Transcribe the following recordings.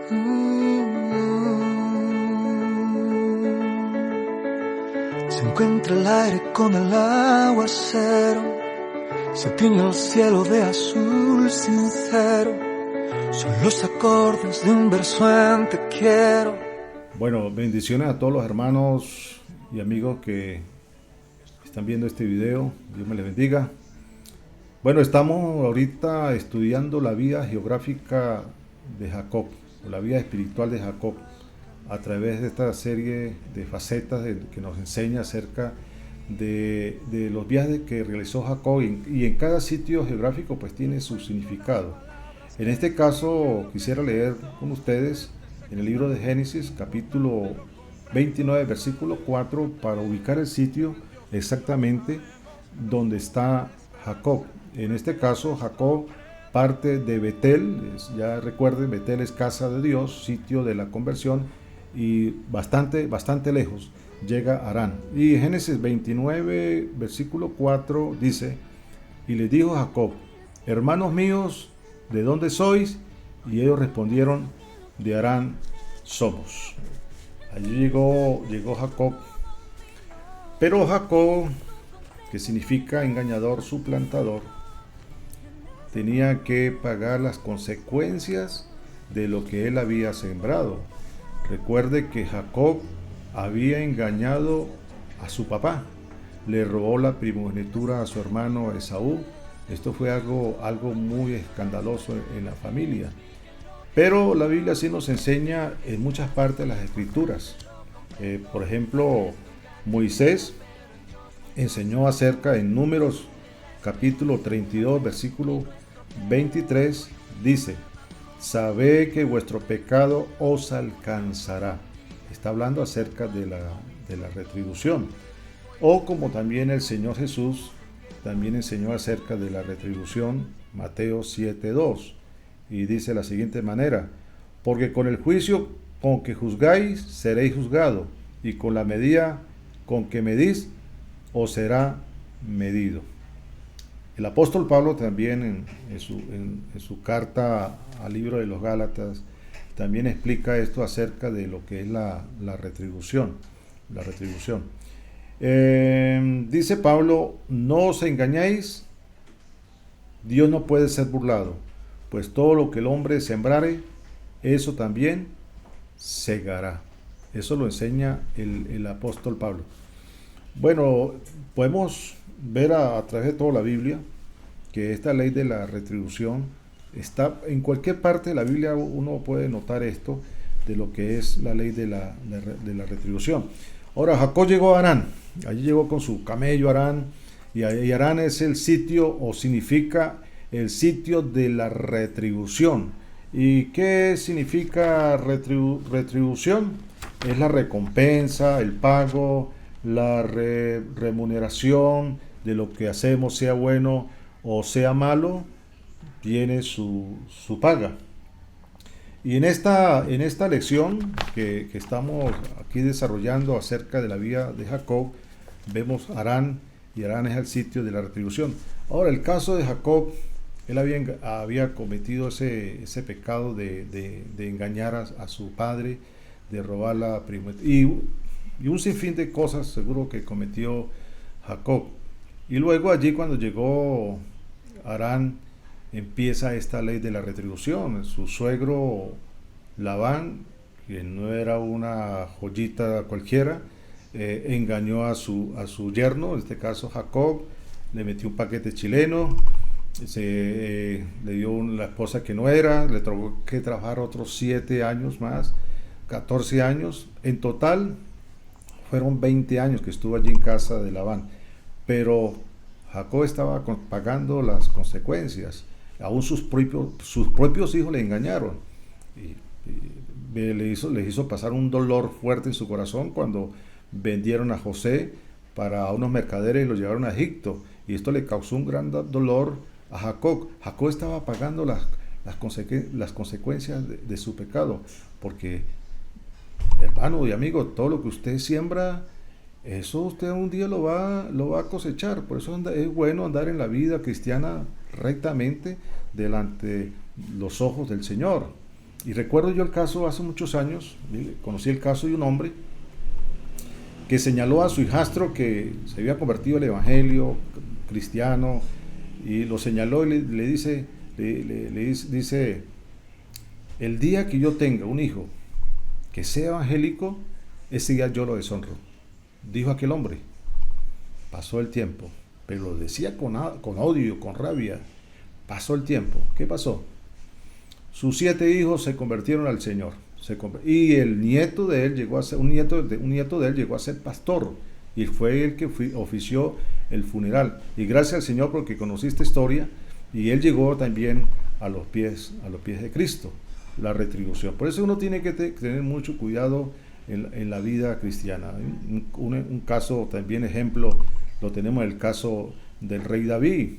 Se encuentra el aire con el aguacero, se tiñe el cielo de azul sincero, son los acordes de un verso en te quiero. Bueno, bendiciones a todos los hermanos y amigos que están viendo este video. Dios me les bendiga. Bueno, estamos ahorita estudiando la vida geográfica de Jacob, o la vida espiritual de Jacob, a través de esta serie de facetas que nos enseña acerca de los viajes que realizó Jacob, y en cada sitio geográfico pues tiene su significado. En este caso quisiera leer con ustedes en el libro de Génesis, capítulo 29, versículo 4, para ubicar el sitio exactamente donde está Jacob. En este caso, Jacob parte de Betel. Ya recuerden, Betel es casa de Dios, sitio de la conversión, y bastante lejos llega a Harán. Y Génesis 29, versículo 4 dice: y le dijo Jacob: hermanos míos, ¿de dónde sois? Y ellos respondieron: de Harán somos. Allí llegó Jacob. Pero Jacob, que significa engañador, suplantador, tenía que pagar las consecuencias de lo que él había sembrado. Recuerde que Jacob había engañado a su papá, le robó la primogenitura a su hermano Esaú. Esto fue algo muy escandaloso en la familia. Pero la Biblia sí nos enseña en muchas partes de las Escrituras. Por ejemplo, Moisés enseñó acerca en Números capítulo 32, versículo 23, dice: sabed que vuestro pecado os alcanzará. Está hablando acerca de la retribución. O como también el Señor Jesús también enseñó acerca de la retribución, Mateo 7:2, y dice de la siguiente manera: porque con el juicio con que juzgáis seréis juzgados, y con la medida con que medís os será medido. El apóstol Pablo también en su carta al libro de los Gálatas también explica esto acerca de lo que es la retribución. Dice Pablo: no os engañéis, Dios no puede ser burlado, pues todo lo que el hombre sembrare, eso también segará. Eso lo enseña el apóstol Pablo. Bueno, podemos ver a través de toda la Biblia que esta ley de la retribución está en cualquier parte de la Biblia. Uno puede notar esto de lo que es la ley de la retribución. Ahora, Jacob llegó a Harán. Allí llegó con su camello a Harán, y Harán es el sitio, o significa el sitio de la retribución. ¿Y qué significa retribución? Es la recompensa, el pago, la remuneración de lo que hacemos, sea bueno o sea malo, tiene su paga. Y en esta lección que estamos aquí desarrollando acerca de la vida de Jacob, vemos Harán, y Harán es el sitio de la retribución. Ahora, el caso de Jacob, él había cometido ese pecado de engañar a su padre, de robar la primogenitura, y un sinfín de cosas seguro que cometió Jacob. Y luego allí, cuando llegó Harán, empieza esta ley de la retribución. Su suegro Labán, que no era una joyita cualquiera, engañó a su yerno, en este caso Jacob, le metió un paquete chileno, le dio la esposa que no era, le tuvo que trabajar otros 7 años más, 14 años. En total fueron 20 años que estuvo allí en casa de Labán. Pero Jacob estaba pagando las consecuencias. Aún sus propios hijos le engañaron. Y les hizo pasar un dolor fuerte en su corazón cuando vendieron a José para unos mercaderes y lo llevaron a Egipto. Y esto le causó un gran dolor a Jacob. Jacob estaba pagando las consecuencias de su pecado. Porque, hermano y amigo, todo lo que usted siembra, eso usted un día lo va a cosechar. Por eso es bueno andar en la vida cristiana rectamente delante los ojos del Señor. Y recuerdo yo el caso hace muchos años, conocí el caso de un hombre que señaló a su hijastro que se había convertido al evangelio cristiano, y lo señaló y le dice, dice, el día que yo tenga un hijo que sea evangélico, ese día yo lo deshonro, dijo aquel hombre. Pasó el tiempo, pero lo decía con odio, con rabia. Pasó el tiempo. ¿Qué pasó? Sus 7 hijos se convirtieron al Señor. Y el nieto de él llegó a ser, un nieto de él llegó a ser pastor. Y fue el que ofició el funeral. Y gracias al Señor porque conocí esta historia. Y él llegó también a los pies de Cristo. La retribución. Por eso uno tiene que tener mucho cuidado en la vida cristiana. Un caso también, ejemplo, lo tenemos en el caso del rey David.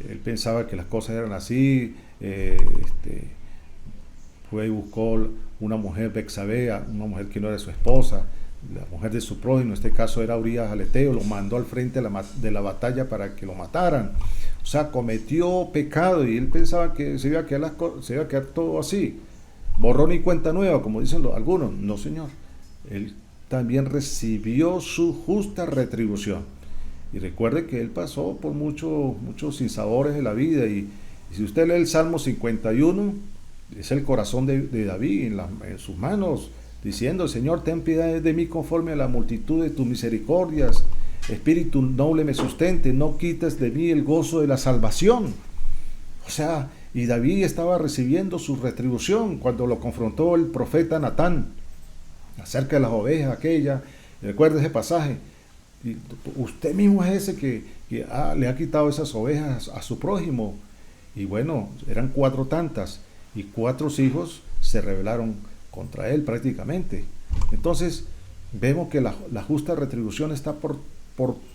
Él pensaba que las cosas eran así, fue y buscó una mujer Betsabé, una mujer que no era su esposa, la mujer de su prójimo, en este caso era Urías Aleteo, lo mandó al frente de la batalla para que lo mataran. O sea, cometió pecado y él pensaba que se iba a quedar todo así, borrón y cuenta nueva, como dicen algunos. No, señor, él también recibió su justa retribución. Y recuerde que él pasó por muchos sinsabores de la vida. Y si usted lee el Salmo 51, es el corazón de David en sus manos, diciendo: Señor, ten piedad de mí conforme a la multitud de tus misericordias. Espíritu noble me sustente, no quites de mí el gozo de la salvación. O sea, y David estaba recibiendo su retribución cuando lo confrontó el profeta Natán acerca de las ovejas aquellas. Recuerda ese pasaje. Y usted mismo es ese que le ha quitado esas ovejas a su prójimo. Y bueno, eran 4 tantas y 4 hijos se rebelaron contra él prácticamente. Entonces vemos que la justa retribución está por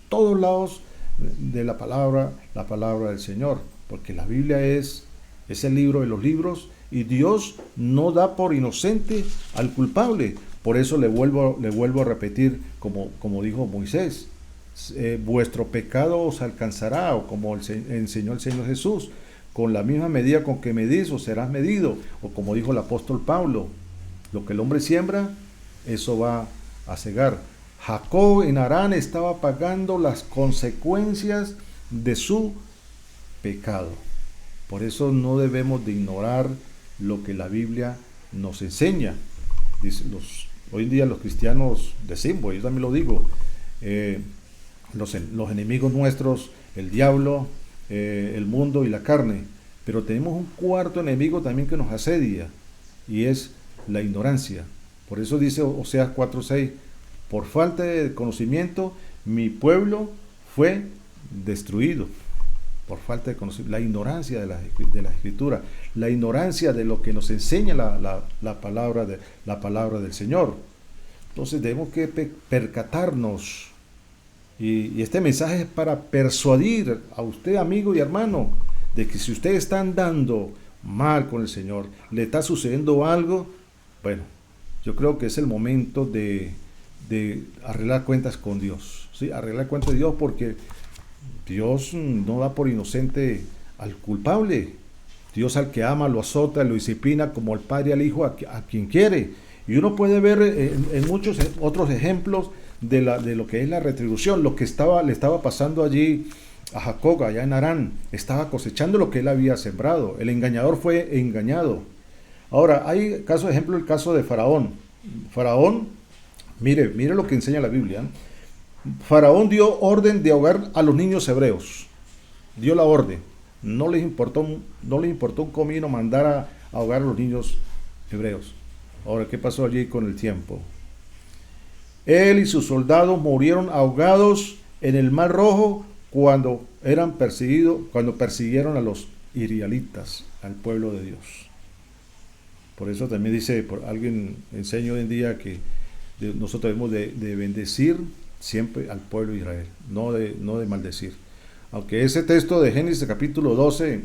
todos lados de la palabra del Señor, porque la Biblia es el libro de los libros y Dios no da por inocente al culpable. Por eso le vuelvo a repetir, como dijo Moisés, vuestro pecado os alcanzará, o como enseñó el Señor Jesús, con la misma medida con que medís os serás medido, o como dijo el apóstol Pablo, lo que el hombre siembra, eso va a segar. Jacob en Harán estaba pagando las consecuencias de su pecado. Por eso no debemos de ignorar lo que la Biblia nos enseña. Hoy en día los cristianos decimos, yo también lo digo, los enemigos nuestros, el diablo, el mundo y la carne, pero tenemos un cuarto enemigo también que nos asedia, y es la ignorancia. Por eso dice Oseas 4:6, por falta de conocimiento mi pueblo fue destruido. Por falta de conocimiento, la ignorancia de la Escritura, la ignorancia de lo que nos enseña la palabra del Señor. Entonces debemos que percatarnos, y este mensaje es para persuadir a usted, amigo y hermano, de que si usted está andando mal con el Señor, le está sucediendo algo, bueno, yo creo que es el momento de arreglar cuentas con Dios, ¿sí? Arreglar cuentas de Dios, porque Dios no da por inocente al culpable. Dios al que ama lo azota, lo disciplina como el padre al hijo a quien quiere. Y uno puede ver en muchos otros ejemplos de lo que es la retribución, lo que le estaba pasando allí a Jacob, allá en Harán. Estaba cosechando lo que él había sembrado. El engañador fue engañado. Ahora, hay ejemplo, el caso de Faraón. Faraón, mire lo que enseña la Biblia. Faraón dio orden de ahogar a los niños hebreos. Dio la orden. No les importó un comino mandar a ahogar a los niños hebreos. Ahora, ¿qué pasó allí con el tiempo? Él y sus soldados murieron ahogados en el Mar Rojo cuando persiguieron a los israelitas, al pueblo de Dios. Por eso también dice, alguien enseña hoy en día que nosotros debemos de bendecir siempre al pueblo de Israel, no de maldecir. Aunque ese texto de Génesis capítulo 12,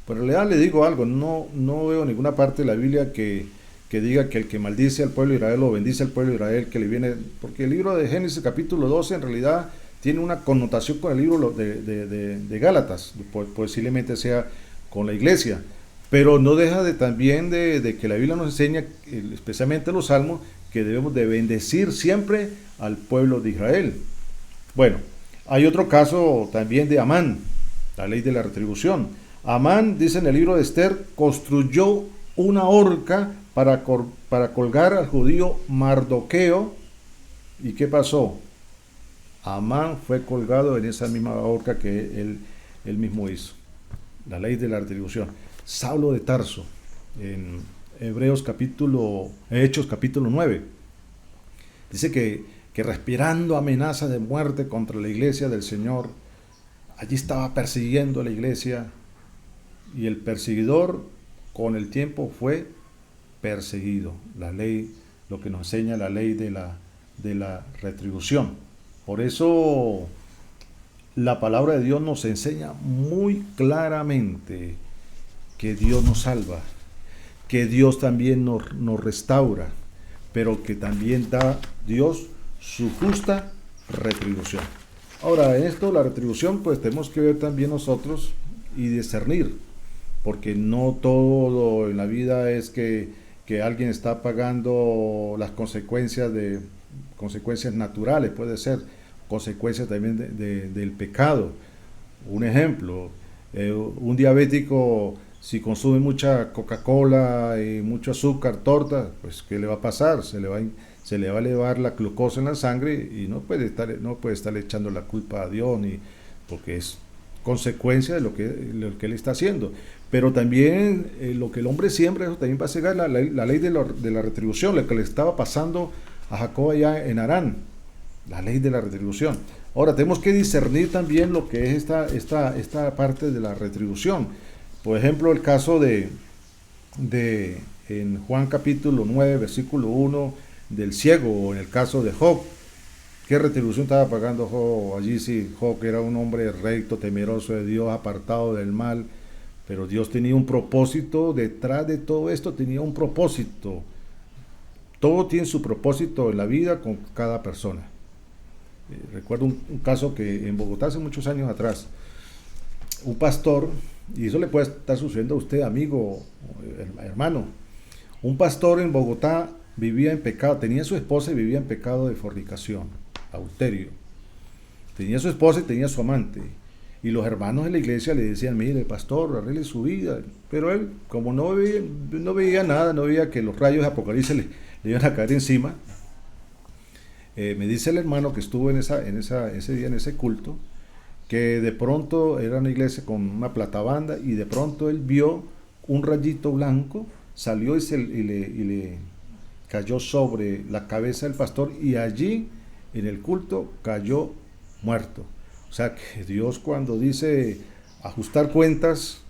pues en realidad le digo algo, no veo ninguna parte de la Biblia que diga que el que maldice al pueblo de Israel o bendice al pueblo de Israel, que le viene, porque el libro de Génesis capítulo 12 en realidad tiene una connotación con el libro de Gálatas, posiblemente sea con la iglesia, Pero no deja de también de que la Biblia nos enseña, especialmente los salmos, que debemos de bendecir siempre al pueblo de Israel. Bueno, hay otro caso también de Amán, la ley de la retribución. Amán, dice en el libro de Esther, construyó una horca para colgar al judío Mardoqueo. ¿Y qué pasó? Amán fue colgado en esa misma horca que él mismo hizo. La ley de la retribución. Saulo de Tarso, en Hechos capítulo 9, dice que respirando amenaza de muerte contra la iglesia del Señor, allí estaba persiguiendo a la iglesia, y el perseguidor con el tiempo fue perseguido. La ley, lo que nos enseña la ley de la retribución. Por eso la palabra de Dios nos enseña muy claramente que Dios nos salva, que Dios también nos restaura, pero que también da Dios su justa retribución. Ahora, en esto, la retribución, pues tenemos que ver también nosotros y discernir, porque no todo en la vida es que alguien está pagando las consecuencias naturales, puede ser consecuencias también del pecado. Un ejemplo, un diabético, si consume mucha Coca-Cola y mucho azúcar, torta, pues ¿qué le va a pasar? Se le va a elevar la glucosa en la sangre y no puede estar echando la culpa a Dios, porque es consecuencia de lo que él está haciendo. Pero también lo que el hombre siembra, eso también va a cegar la ley de la retribución, lo que le estaba pasando a Jacob allá en Harán, la ley de la retribución. Ahora tenemos que discernir también lo que es esta parte de la retribución. Por ejemplo, el caso en Juan capítulo 9, versículo 1, del ciego, o en el caso de Job. ¿Qué retribución estaba pagando Job? Allí sí, Job era un hombre recto, temeroso de Dios, apartado del mal, pero Dios tenía un propósito, detrás de todo esto tenía un propósito. Todo tiene su propósito en la vida con cada persona. Recuerdo un caso que en Bogotá hace muchos años atrás, un pastor, y eso le puede estar sucediendo a usted, amigo, hermano, un pastor en Bogotá vivía en pecado, tenía su esposa y vivía en pecado de fornicación, adulterio. Tenía su esposa y tenía su amante. Y los hermanos de la iglesia le decían, mire, pastor, arregle su vida. Pero él, como no veía nada, no veía que los rayos de Apocalipsis le iban a caer encima, me dice el hermano que estuvo ese día en ese culto, que de pronto era una iglesia con una platabanda y de pronto él vio un rayito blanco, salió y le cayó sobre la cabeza del pastor, y allí en el culto cayó muerto. O sea que Dios, cuando dice ajustar cuentas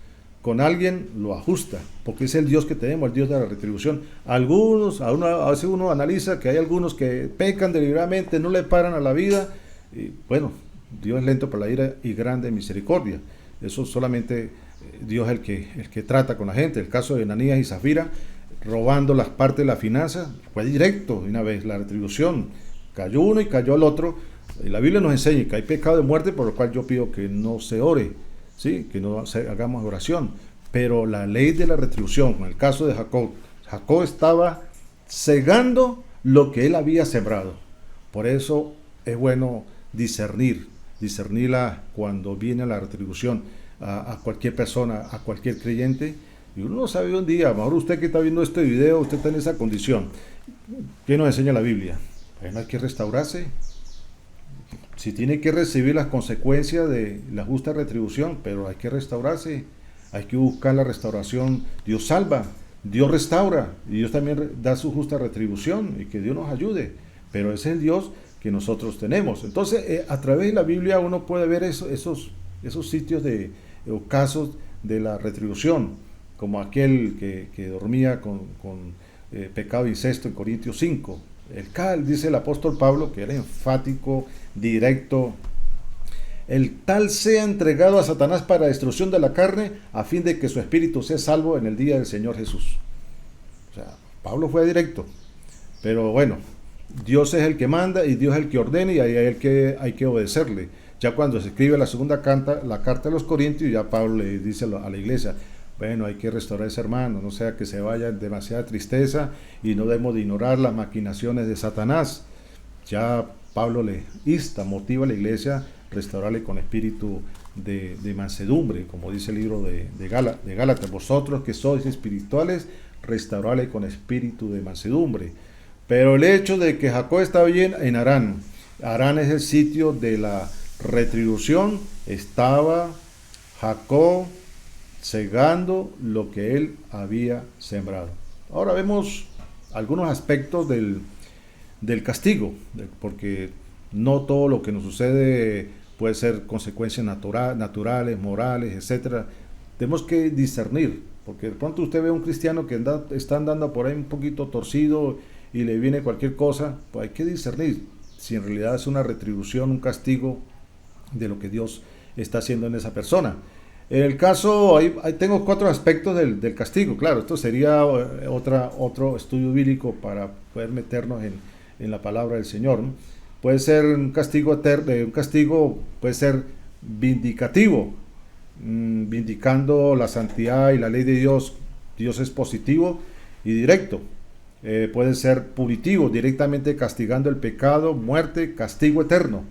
con alguien, lo ajusta, porque es el Dios que tenemos, el Dios de la retribución. A veces uno analiza que hay algunos que pecan deliberadamente, no le paran a la vida, y bueno, Dios es lento para la ira y grande en misericordia. Eso solamente Dios es el que trata con la gente. El caso de Ananías y Zafira, robando las partes de la finanza, fue directo de una vez la retribución. Cayó uno y cayó el otro. Y la Biblia nos enseña que hay pecado de muerte, por lo cual yo pido que no se ore, ¿sí? Que no hagamos oración. Pero la ley de la retribución, en el caso de Jacob estaba cegando lo que él había sembrado. Por eso es bueno discernirla cuando viene la retribución a cualquier persona, a cualquier creyente. Y uno no sabe un día, a lo mejor usted que está viendo este video, usted está en esa condición. ¿Qué nos enseña la Biblia? Bueno, hay que restaurarse. Si tiene que recibir las consecuencias de la justa retribución, pero hay que restaurarse, hay que buscar la restauración. Dios salva, Dios restaura, y Dios también da su justa retribución, y que Dios nos ayude, pero ese es el Dios que nosotros tenemos. Entonces, a través de la Biblia uno puede ver esos sitios o casos de la retribución, como aquel que dormía con pecado de incesto en Corintios 5. Dice el apóstol Pablo, que era enfático, directo: el tal sea entregado a Satanás para destrucción de la carne, a fin de que su espíritu sea salvo en el día del Señor Jesús. O sea, Pablo fue directo, pero bueno, Dios es el que manda y Dios es el que ordena, y ahí hay que obedecerle. Ya cuando se escribe la segunda carta, la carta de los Corintios, ya Pablo le dice a la iglesia: Bueno, hay que restaurar a ese hermano, no sea que se vaya en demasiada tristeza y no debemos de ignorar las maquinaciones de Satanás. Ya Pablo le motiva a la iglesia a restaurarle con espíritu de mansedumbre, como dice el libro de Gálatas, vosotros que sois espirituales, restaurarle con espíritu de mansedumbre. Pero el hecho de que Jacob está bien en Harán, Harán es el sitio de la retribución, estaba Jacob segando lo que él había sembrado. Ahora vemos algunos aspectos del castigo, porque no todo lo que nos sucede puede ser consecuencias naturales, morales, etcétera. Tenemos que discernir, porque de pronto usted ve a un cristiano que está andando por ahí un poquito torcido y le viene cualquier cosa, pues hay que discernir si en realidad es una retribución, un castigo de lo que Dios está haciendo en esa persona. En el caso, ahí tengo 4 aspectos del castigo. Claro, esto sería otro estudio bíblico para poder meternos en la palabra del Señor, ¿no? Puede ser un castigo puede ser vindicativo, vindicando la santidad y la ley de Dios. Dios es positivo y directo. Puede ser punitivo, directamente castigando el pecado, muerte, castigo eterno.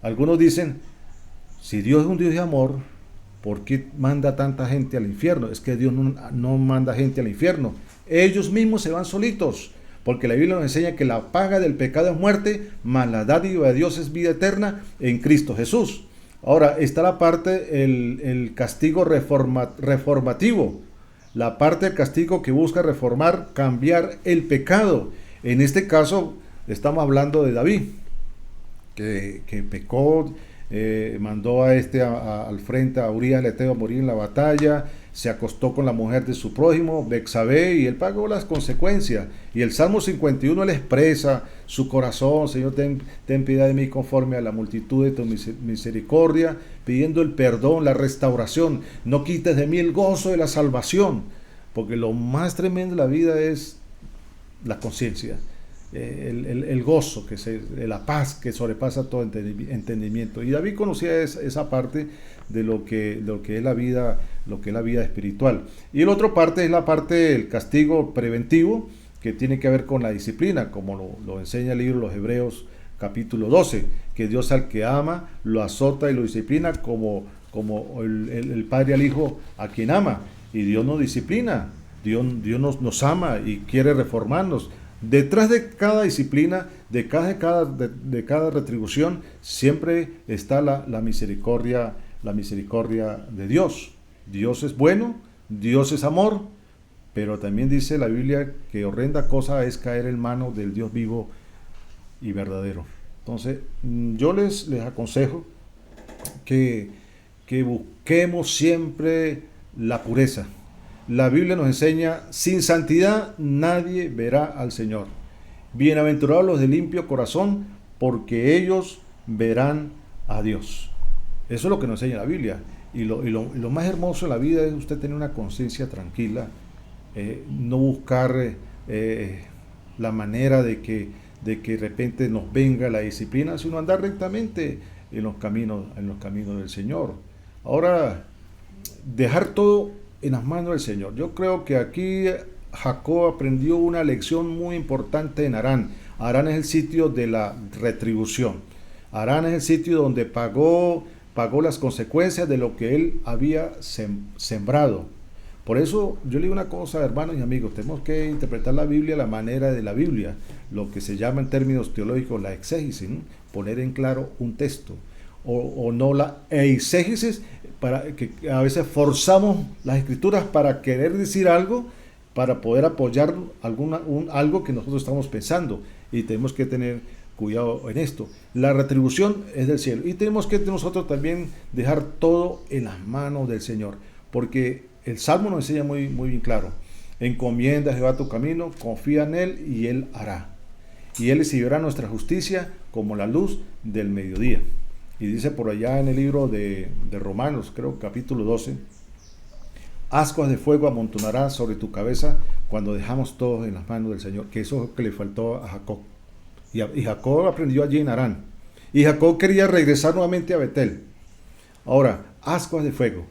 Algunos dicen, si Dios es un Dios de amor, ¿por qué manda tanta gente al infierno? Es que Dios no manda gente al infierno. Ellos mismos se van solitos, porque la Biblia nos enseña que la paga del pecado es muerte, mas la dádiva de Dios es vida eterna en Cristo Jesús. Ahora, está la parte, el castigo reformativo, la parte del castigo que busca reformar, cambiar el pecado. En este caso, estamos hablando de David, que pecó, mandó al frente a Urías el Eteo a morir en la batalla, se acostó con la mujer de su prójimo, Betsabé, y él pagó las consecuencias. Y el Salmo 51 él expresa su corazón, Señor, ten piedad de mí conforme a la multitud de tu misericordia, pidiendo el perdón, la restauración. No quites de mí el gozo de la salvación, porque lo más tremendo de la vida es la conciencia. El gozo, la paz que sobrepasa todo entendimiento. Y David conocía esa parte de lo que es la vida, espiritual. Y la otra parte es la parte del castigo preventivo, que tiene que ver con la disciplina, como lo enseña el libro de los Hebreos capítulo 12, que Dios al que ama lo azota y lo disciplina como el padre al hijo a quien ama. Y Dios nos disciplina, Dios nos ama y quiere reformarnos. Detrás de cada disciplina, de cada retribución, siempre está la misericordia de Dios. Dios es bueno, Dios es amor, pero también dice la Biblia que horrenda cosa es caer en manos del Dios vivo y verdadero. Entonces, yo les aconsejo que busquemos siempre la pureza. La Biblia nos enseña, sin santidad nadie verá al Señor. Bienaventurados los de limpio corazón, porque ellos verán a Dios. Eso es lo que nos enseña la Biblia. Y lo más hermoso en la vida es usted tener una conciencia tranquila, no buscar la manera de que de repente nos venga la disciplina, sino andar rectamente en los caminos del Señor. Ahora, dejar todo en las manos del Señor. Yo creo que aquí Jacob aprendió una lección muy importante en Harán. Harán es el sitio de la retribución. Harán es el sitio donde pagó las consecuencias de lo que él había sembrado. Por eso yo le digo una cosa, hermanos y amigos, tenemos que interpretar la Biblia a la manera de la Biblia, lo que se llama en términos teológicos la exégesis, ¿no? Poner en claro un texto, o no la eisegesis, para que a veces forzamos las escrituras para querer decir algo, para poder apoyar algo que nosotros estamos pensando, y tenemos que tener cuidado en esto. La retribución es del cielo, y tenemos que nosotros también dejar todo en las manos del Señor, porque el Salmo nos enseña muy bien claro: encomienda a Jehová tu camino, confía en Él y Él hará, y Él exhibirá nuestra justicia como la luz del mediodía. Y dice por allá en el libro de Romanos, creo capítulo 12, ascuas de fuego amontonará sobre tu cabeza cuando dejamos todos en las manos del Señor, que eso es lo que le faltó a Jacob. Y Jacob aprendió allí en Harán. Y Jacob quería regresar nuevamente a Betel. Ahora, ascuas de fuego.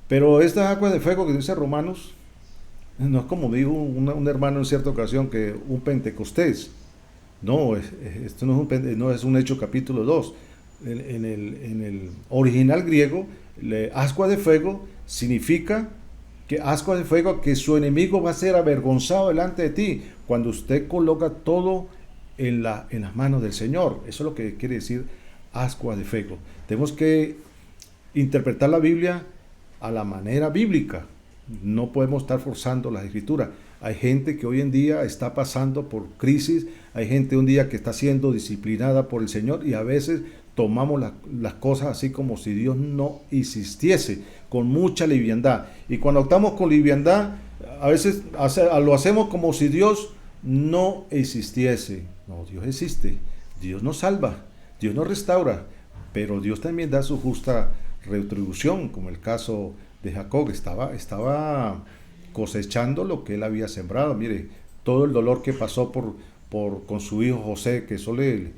Pero estas aguas de fuego que dice Romanos, no es como dijo un hermano en cierta ocasión, que un Pentecostés. No, esto no es un Hecho capítulo 2. En el original griego, ascua de fuego significa que ascua de fuego, que su enemigo va a ser avergonzado delante de ti cuando usted coloca todo en las manos del Señor. Eso es lo que quiere decir ascua de fuego. Tenemos que interpretar la Biblia a la manera bíblica. No podemos estar forzando las escrituras. Hay gente que hoy en día está pasando por crisis, hay gente un día que está siendo disciplinada por el Señor, y a veces tomamos las cosas así como si Dios no existiese, con mucha liviandad. Y cuando estamos con liviandad, a veces lo hacemos como si Dios no existiese. No, Dios existe, Dios nos salva, Dios nos restaura, pero Dios también da su justa retribución, como el caso de Jacob. Estaba cosechando lo que él había sembrado. Mire, todo el dolor que pasó con su hijo José, que él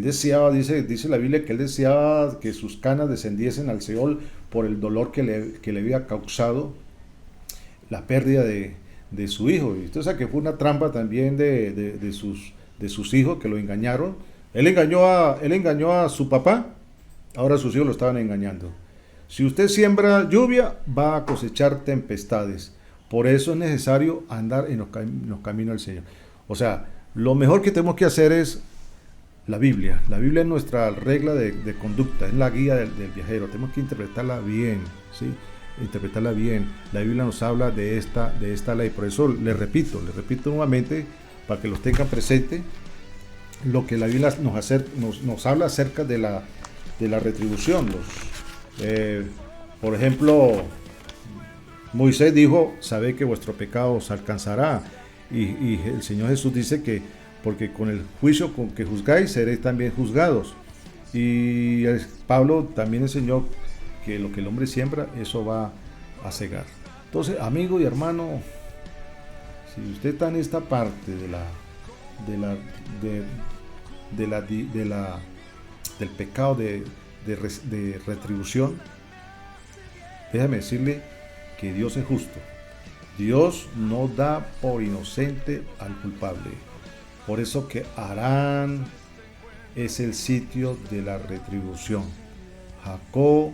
deseaba, dice la Biblia, que él deseaba que sus canas descendiesen al Seol por el dolor que le había causado la pérdida de su hijo. Y usted sabe que fue una trampa también de sus hijos, que lo engañaron. Él engañó a su papá, ahora sus hijos lo estaban engañando. Si usted siembra lluvia, va a cosechar tempestades. Por eso es necesario andar en los caminos del Señor. O sea, lo mejor que tenemos que hacer es la Biblia. La Biblia es nuestra regla de conducta, es la guía del viajero. Tenemos que interpretarla bien, ¿sí? Interpretarla bien. La Biblia nos habla de esta ley. Por eso le repito nuevamente, para que los tengan presente, lo que la Biblia nos habla acerca de la retribución. Por ejemplo, Moisés dijo: sabed que vuestro pecado os alcanzará, y el Señor Jesús dice que porque con el juicio con que juzgáis seréis también juzgados. Y Pablo también enseñó que lo que el hombre siembra, eso va a segar. Entonces, amigo y hermano, si usted está en esta parte del pecado de retribución, déjame decirle que Dios es justo. Dios no da por inocente al culpable. Por eso que Harán es el sitio de la retribución. Jacob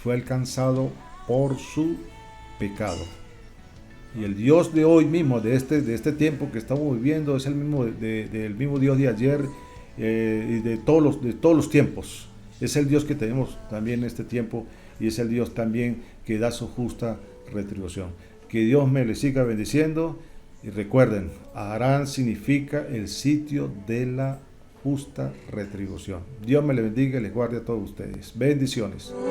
fue alcanzado por su pecado. Y el Dios de hoy mismo, de este tiempo que estamos viviendo, es el mismo del mismo Dios de ayer y de todos los tiempos. Es el Dios que tenemos también en este tiempo, y es el Dios también que da su justa retribución. Que Dios me le siga bendiciendo. Y recuerden, Harán significa el sitio de la justa retribución. Dios me le bendiga y les guarde a todos ustedes. Bendiciones. Oh,